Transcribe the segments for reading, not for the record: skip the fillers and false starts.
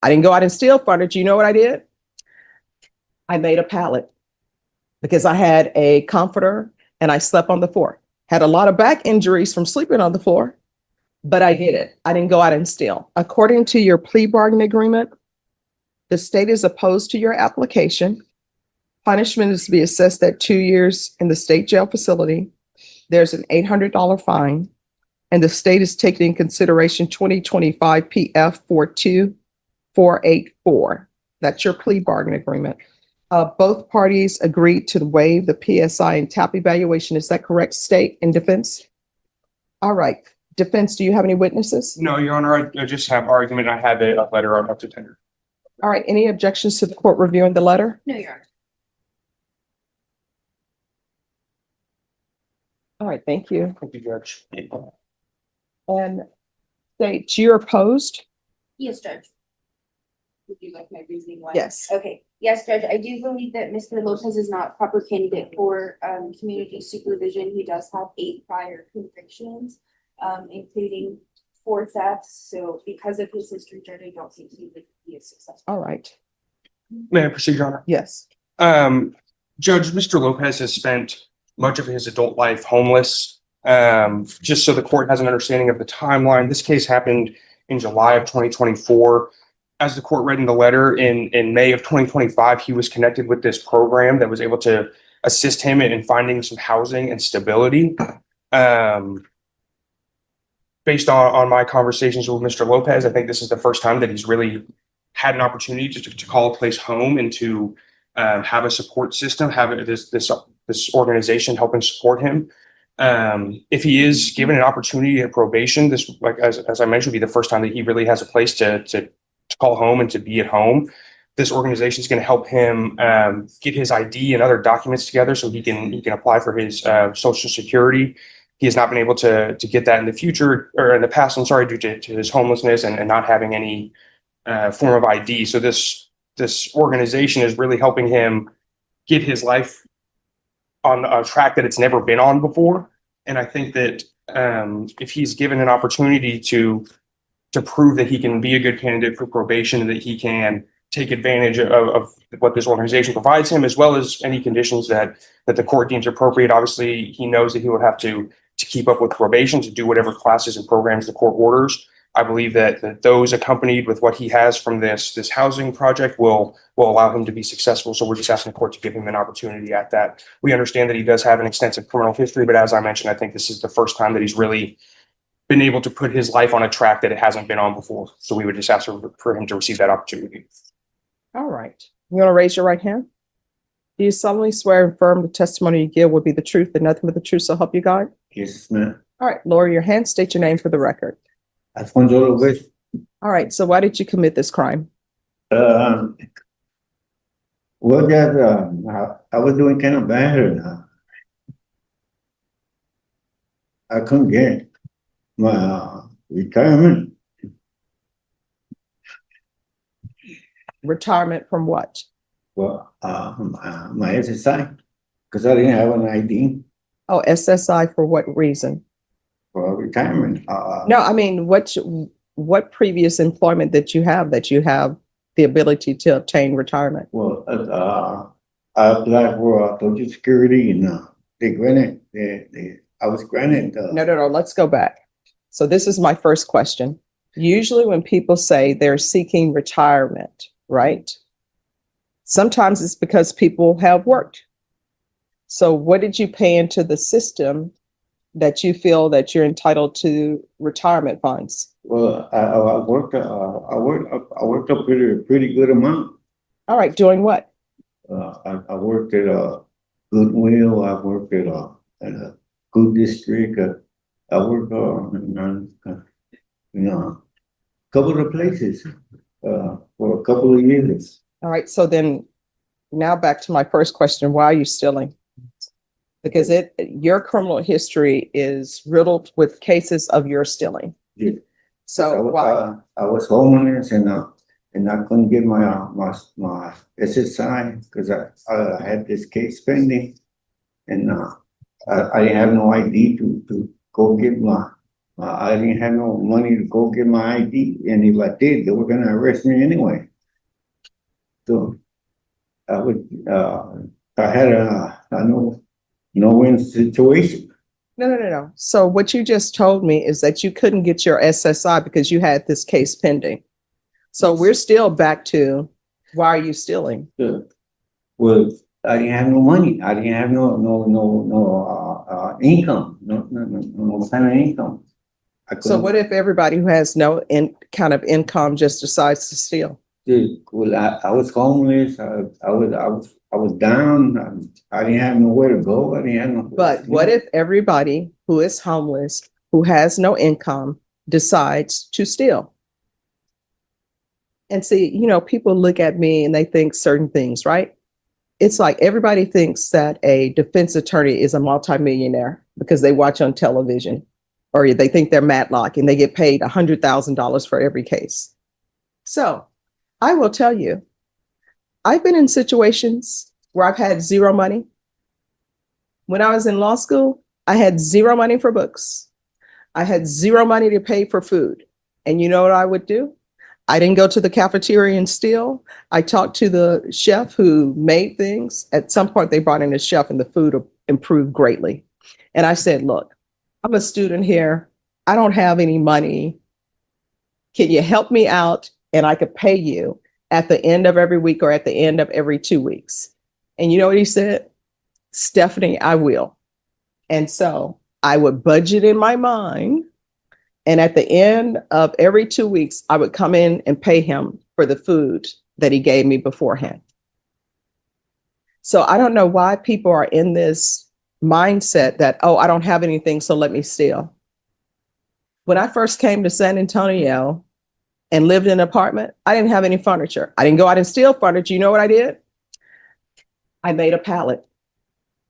I didn't go out and steal furniture. You know what I did? I made a pallet because I had a comforter and I slept on the floor. Had a lot of back injuries from sleeping on the floor, but I did it. I didn't go out and steal. According to your plea bargaining agreement, the state is opposed to your application. Punishment is to be assessed at 2 years in the state jail facility. There's an $800 fine, and the state is taking in consideration 2025 PF 42484. That's your plea bargaining agreement. Both parties agreed to waive the PSI and TAP evaluation. Is that correct, state and defense? All right. Defense, do you have any witnesses? No, Your Honor, I just have argument. I have a letter I'm up to tender. All right. Any objections to the court reviewing the letter? No, Your Honor. All right. Thank you. Thank you, Judge. And state, you're opposed? Yes, Judge. Would you like my reasoning why? Yes. Okay. Yes, Judge. I do believe that Mr. Lopez is not proper candidate for community supervision. He does have 8 prior convictions, including 4 thefts. So because of his history, Judge, I don't think he would be a successful. All right. May I proceed, Your Honor? Yes. Judge, Mr. Lopez has spent much of his adult life homeless. Just so the court has an understanding of the timeline, this case happened in July of 2024. As the court read in the letter, in May of 2025, he was connected with this program that was able to assist him in finding some housing and stability. Based on my conversations with Mr. Lopez, I think this is the first time that he's really had an opportunity to call a place home and to have a support system, have this organization helping support him. If he is given an opportunity at probation, this, like as I mentioned, will be the first time that he really has a place to call home and to be at home. This organization is going to help him get his ID and other documents together so he can apply for his Social Security. He has not been able to get that in the future or in the past, I'm sorry, due to his homelessness and not having any form of ID. So this organization is really helping him get his life on a track that it's never been on before. And I think that if he's given an opportunity to prove that he can be a good candidate for probation and that he can take advantage of what this organization provides him, as well as any conditions that the court deems appropriate. Obviously, he knows that he would have to keep up with probation, to do whatever classes and programs the court orders. I believe that those accompanied with what he has from this housing project will allow him to be successful. So we're just asking the court to give him an opportunity at that. We understand that he does have an extensive criminal history, but as I mentioned, I think this is the first time that he's really been able to put his life on a track that it hasn't been on before. So we would just ask for him to receive that opportunity. All right. You want to raise your right hand? Do you solemnly swear and affirm the testimony you give will be the truth and nothing but the truth, so help you God? Yes, ma'am. All right. Lower your hand. State your name for the record. Alfonso Lopez. All right. So why did you commit this crime? Well, that I was doing kind of bad. I couldn't get my retirement. Retirement from what? Well, my SSI, because I didn't have an ID Oh, SSI for what reason? for retirement. No, I mean, what previous employment that you have the ability to obtain retirement? Well, I applied for Social Security and they granted. I was granted. No. Let's go back. So this is my first question. Usually when people say they're seeking retirement, right? Sometimes it's because people have worked. So what did you pay into the system that you feel that you're entitled to retirement funds? Well, I worked a pretty good amount. All right, doing what? I worked at Goodwill. I worked at a good district. I worked in a couple of places for a couple of years. All right, so then now back to my first question, why are you stealing? Because your criminal history is riddled with cases of your stealing. Yeah. So why? I was homeless and I couldn't get my SSI because I had this case pending and I didn't have no ID to go get my I didn't have no money to go get my ID, and if I did, they were gonna arrest me anyway. So I had a no-win situation. No. So what you just told me is that you couldn't get your SSI because you had this case pending. So we're still back to, why are you stealing? Well, I didn't have no money. I didn't have no income, no kind of income. So what if everybody who has no kind of income just decides to steal? Well, I was homeless. I was down. I didn't have nowhere to go. I didn't have no. But what if everybody who is homeless, who has no income, decides to steal? And see, people look at me and they think certain things, right? It's like everybody thinks that a defense attorney is a multimillionaire because they watch on television, or they think they're Matlock and they get paid $100,000 for every case. So I will tell you, I've been in situations where I've had zero money. When I was in law school, I had zero money for books. I had zero money to pay for food. And you know what I would do? I didn't go to the cafeteria and steal. I talked to the chef who made things. At some point, they brought in a chef and the food improved greatly. And I said, look, I'm a student here. I don't have any money. Can you help me out? And I could pay you at the end of every week or at the end of every 2 weeks. And you know what he said? Stephanie, I will. And so I would budget in my mind. And at the end of every 2 weeks, I would come in and pay him for the food that he gave me beforehand. So I don't know why people are in this mindset that, oh, I don't have anything, so let me steal. When I first came to San Antonio and lived in an apartment, I didn't have any furniture. I didn't go out and steal furniture. You know what I did? I made a pallet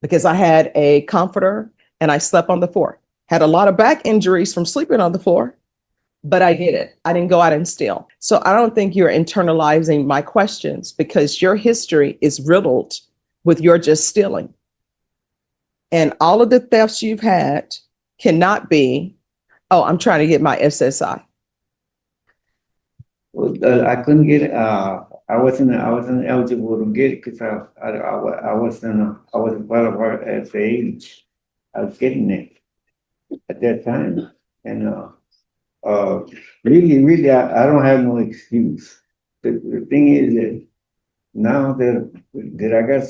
because I had a comforter and I slept on the floor. Had a lot of back injuries from sleeping on the floor, but I did it. I didn't go out and steal. So I don't think you're internalizing my questions because your history is riddled with your just stealing. And all of the thefts you've had cannot be, oh, I'm trying to get my SSI. Well, I couldn't get. I wasn't eligible to get it because I wasn't qualified at the age I was getting it at that time. And really, I don't have no excuse. The thing is that now that I got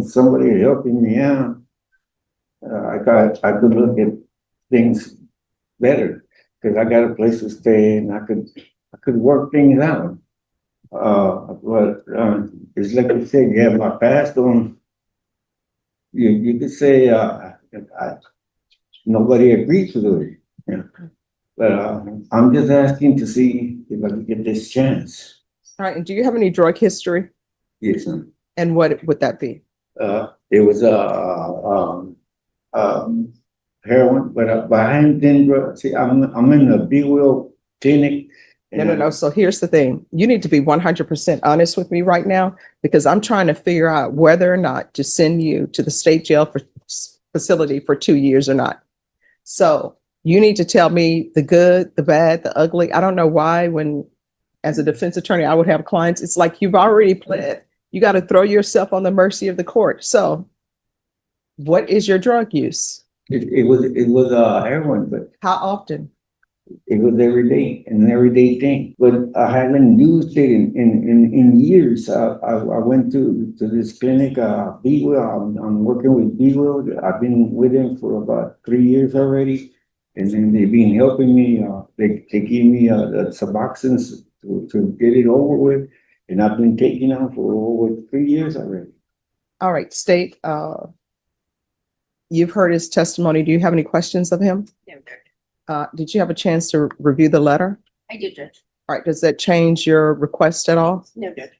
somebody helping me out, I could look at things better because I got a place to stay and I could work things out. But it's like you said, you have my past on. You could say nobody agrees to it. Yeah. But I'm just asking to see if I can get this chance. All right. And do you have any drug history? Yes, ma'am. And what would that be? It was heroin, but I haven't been drug. See, I'm in the B Will clinic. No. So here's the thing. You need to be 100% honest with me right now, because I'm trying to figure out whether or not to send you to the state jail facility for 2 years or not. So you need to tell me the good, the bad, the ugly. I don't know why when, as a defense attorney, I would have clients. It's like you've already pled. You got to throw yourself on the mercy of the court. So what is your drug use? It was heroin, but How often? it was an everyday thing. But I haven't used it in years. I went to this clinic, B Will. I'm working with B Will. I've been with them for about 3 years already. And then they've been helping me. They give me the Suboxone to get it over with. And I've been taking them for over 3 years already. All right, State, you've heard his testimony. Do you have any questions of him? No, Judge. Did you have a chance to review the letter? I did, Judge. All right, does that change your request at all? No, Judge.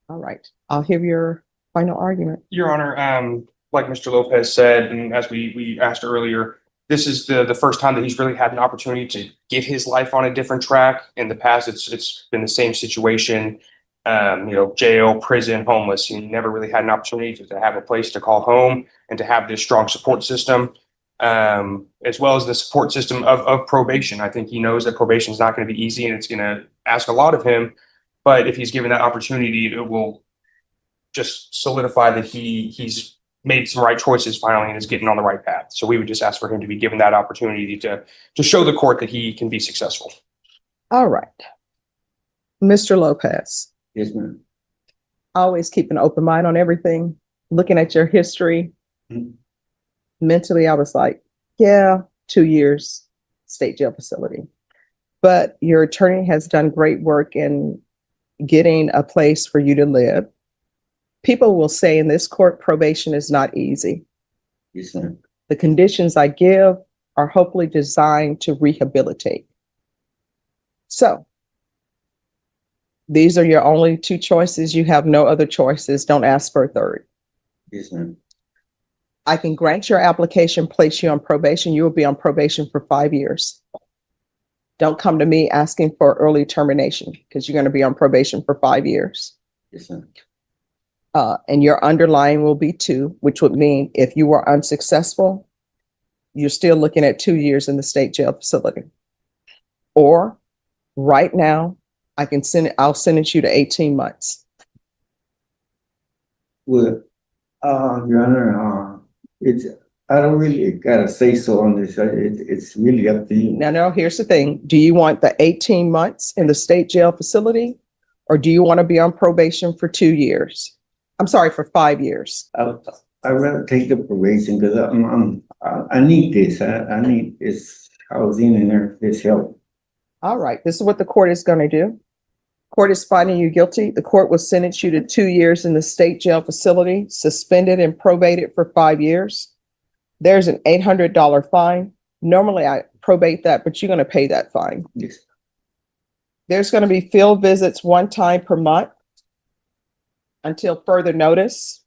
All right, I'll hear your final argument. Your Honor, like Mr. Lopez said, and as we asked earlier, this is the first time that he's really had an opportunity to get his life on a different track. In the past, it's been the same situation, jail, prison, homeless. He never really had an opportunity to have a place to call home and to have this strong support system. as well as the support system of probation. I think he knows that probation is not going to be easy and it's going to ask a lot of him. But if he's given that opportunity, it will just solidify that he's made some right choices finally and is getting on the right path. So we would just ask for him to be given that opportunity to show the court that he can be successful. All right. Mr. Lopez, Yes, ma'am. always keep an open mind on everything. Looking at your history, Mhm. mentally, I was like, yeah, 2 years state jail facility. But your attorney has done great work in getting a place for you to live. People will say in this court, probation is not easy. Yes, ma'am. The conditions I give are hopefully designed to rehabilitate. So these are your only two choices. You have no other choices. Don't ask for a third. Yes, ma'am. I can grant your application, place you on probation. You will be on probation for 5 years. Don't come to me asking for early termination because you're going to be on probation for 5 years. Yes, ma'am. And your underlying will be 2, which would mean if you were unsuccessful, you're still looking at 2 years in the state jail facility. Or right now, I'll sentence you to 18 months. Well, Your Honor, I don't really gotta say so on this. It's really up to you. Now, here's the thing. Do you want the 18 months in the state jail facility? Or do you want to be on probation for 2 years? I'm sorry, for 5 years. I'd rather take the probation because I need this. I need this housing and this help. All right, this is what the court is going to do. Court is finding you guilty. The court will sentence you to 2 years in the state jail facility, suspended and probated for 5 years. There's an $800 fine. Normally I probate that, but you're going to pay that fine. Yes. There's going to be field visits 1 time per month until further notice.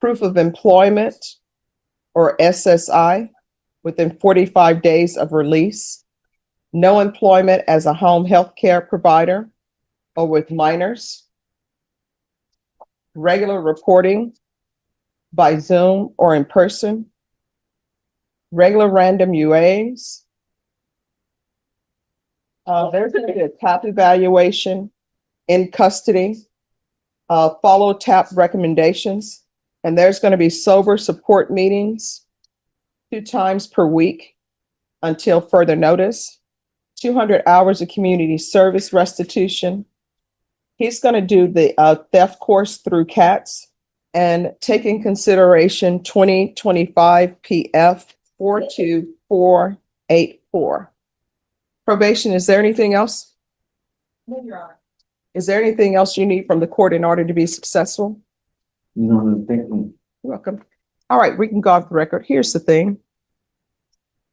Proof of employment or SSI within 45 days of release. No employment as a home health care provider or with minors. Regular reporting by Zoom or in person. Regular random UAs. There's going to be a TAP evaluation in custody. Follow TAP recommendations. And there's going to be sober support meetings 2 times per week until further notice. 200 hours of community service restitution. He's going to do the theft course through CATS and take in consideration 2025 PF 42484. Probation, is there anything else? No, Your Honor. Is there anything else you need from the court in order to be successful? No, thank you. You're welcome. All right, we can go off the record. Here's the thing.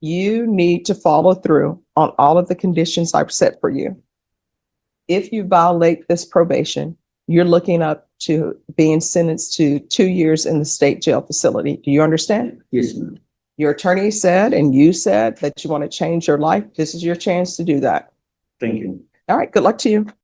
You need to follow through on all of the conditions I've set for you. If you violate this probation, you're looking up to being sentenced to 2 years in the state jail facility. Do you understand? Yes, ma'am. Your attorney said, and you said that you want to change your life. This is your chance to do that. Thank you. All right, good luck to you.